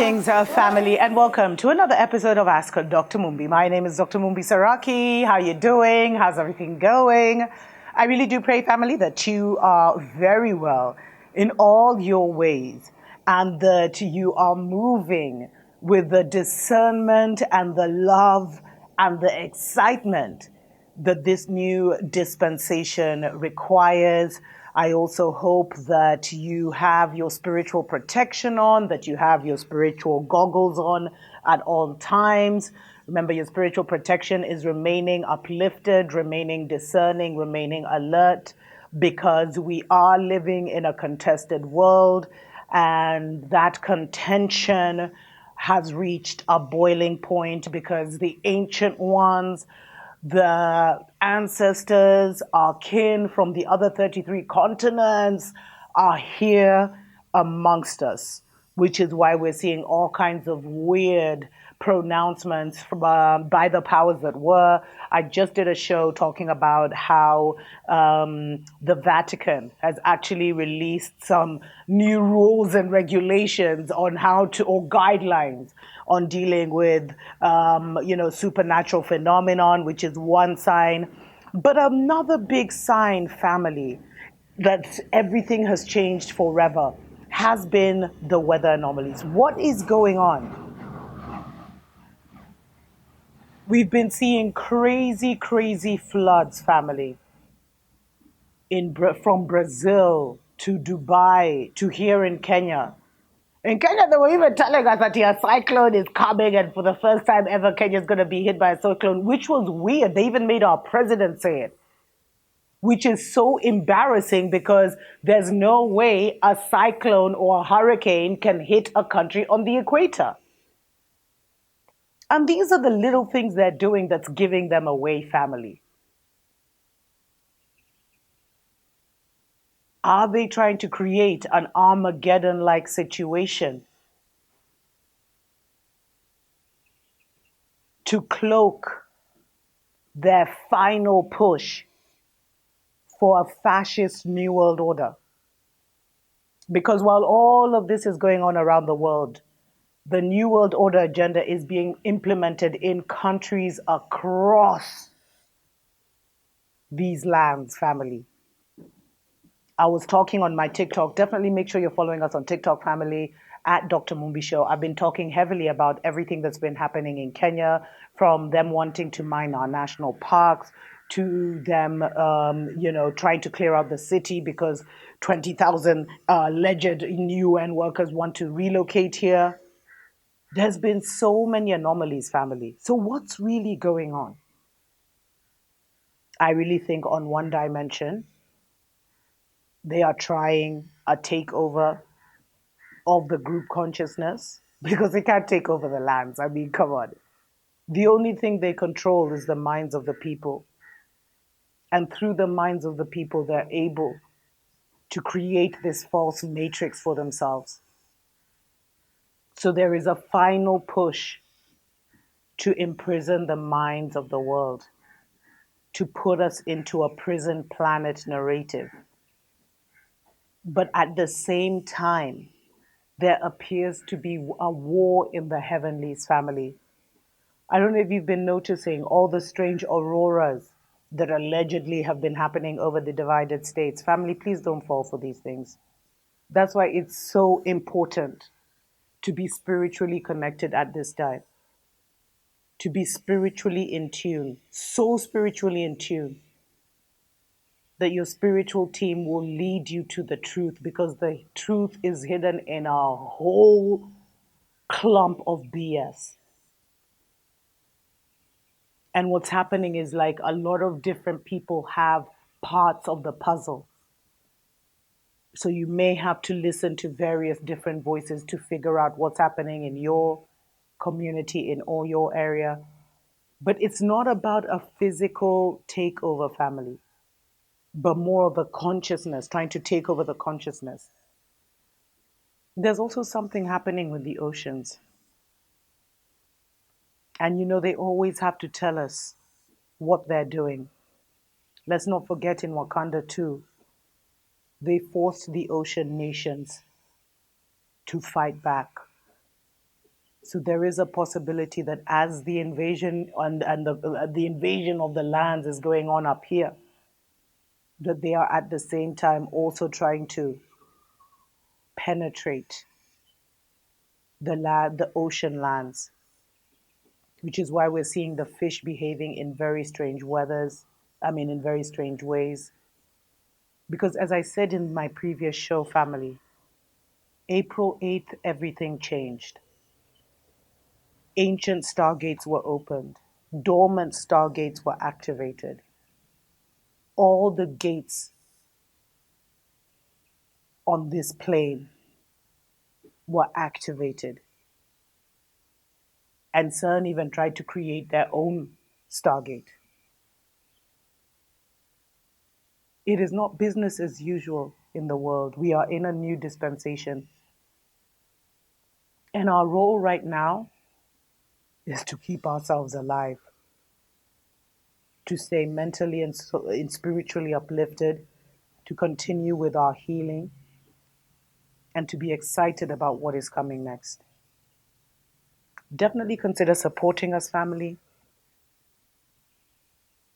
Greetings, family, and welcome to another episode of Ask Dr. Mumbi. My name is Dr. Mumbi Saraki. How you doing? How's everything going? I really do pray, family, that you are very well in all your ways and that you are moving with the discernment and the love and the excitement that this new dispensation requires. I also hope that you have your spiritual protection on, that you have your spiritual goggles on at all times. Remember, your spiritual protection is remaining uplifted, remaining discerning, remaining alert, because we are living in a contested world, and that contention has reached a boiling point because the ancient ones, the ancestors, our kin from the other 33 continents are here amongst us, which is why we're seeing all kinds of weird pronouncements from, by the powers that were. I just did a show talking about how the Vatican has actually released some new rules and regulations on how to, or guidelines on dealing with, supernatural phenomenon, which is one sign. But another big sign, family, that everything has changed forever has been the weather anomalies. What is going on? We've been seeing crazy, crazy floods, family, from Brazil to Dubai to here in Kenya. In Kenya, they were even telling us that a cyclone is coming, and for the first time ever, Kenya is going to be hit by a cyclone, which was weird. They even made our president say it, which is so embarrassing because there's no way a cyclone or a hurricane can hit a country on the equator. And these are the little things they're doing that's giving them away, family. Are they trying to create an Armageddon like situation to cloak their final push for a fascist New World Order? Because while all of this is going on around the world, the New World Order agenda is being implemented in countries across these lands, family. I was talking on my TikTok. Definitely make sure you're following us on TikTok, family, at Dr. Mumbi Show. I've been talking heavily about everything that's been happening in Kenya, from them wanting to mine our national parks to them, trying to clear out the city because 20,000 alleged UN workers want to relocate here. There's been so many anomalies, family. So what's really going on? I really think on one dimension, they are trying a takeover of the group consciousness because they can't take over the lands. I mean, come on. The only thing they control is the minds of the people. And through the minds of the people, they're able to create this false matrix for themselves. So there is a final push to imprison the minds of the world, to put us into a prison planet narrative. But at the same time, there appears to be a war in the heavenlies, family. I don't know if you've been noticing all the strange auroras that allegedly have been happening over the divided states. Family, please don't fall for these things. That's why it's so important to be spiritually connected at this time, to be spiritually in tune, so spiritually in tune that your spiritual team will lead you to the truth, because the truth is hidden in a whole clump of BS. And what's happening is like a lot of different people have parts of the puzzle. So you may have to listen to various different voices to figure out what's happening in your community, in all your area. But it's not about a physical takeover, family, but more of a consciousness, trying to take over the consciousness. There's also something happening with the oceans. And they always have to tell us what they're doing. Let's not forget in Wakanda too, they forced the ocean nations to fight back. So there is a possibility that as the invasion and the invasion of the lands is going on up here, that they are at the same time also trying to penetrate the ocean lands, which is why we're seeing the fish behaving in very strange weathers. I mean, in very strange ways. Because as I said in my previous show, family, April 8th, everything changed. Ancient stargates were opened, dormant stargates were activated. All the gates on this plane were activated. And CERN even tried to create their own stargate. It is not business as usual in the world. We are in a new dispensation. And our role right now is to keep ourselves alive, to stay mentally and spiritually uplifted, to continue with our healing, and to be excited about what is coming next. Definitely consider supporting us, family,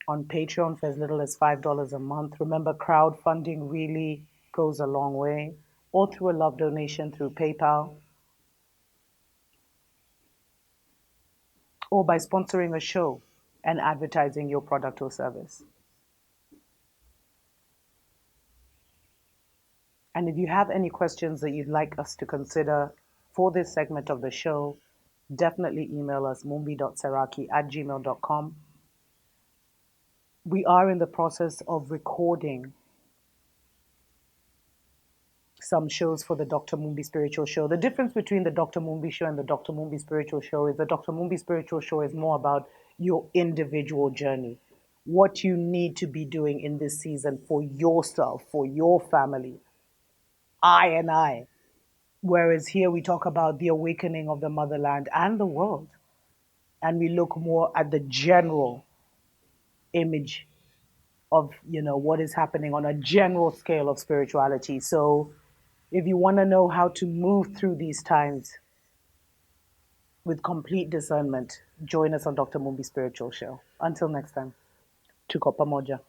on Patreon for as little as $5 a month. Remember, crowdfunding really goes a long way, or through a love donation through PayPal, or by sponsoring a show and advertising your product or service. And if you have any questions that you'd like us to consider for this segment of the show, definitely email us mumbi.seraki@gmail.com. We are in the process of recording some shows for the Dr. Mumbi Spiritual Show. The difference between the Dr. Mumbi Show and the Dr. Mumbi Spiritual Show is the Dr. Mumbi Spiritual Show is more about your individual journey, what you need to be doing in this season for yourself, for your family, I. Whereas here we talk about the awakening of the motherland and the world, and we look more at the general image of what is happening on a general scale of spirituality. So if you want to know how to move through these times with complete discernment, join us on Dr. Mumbi Spiritual Show. Until next time, tuko pamoja.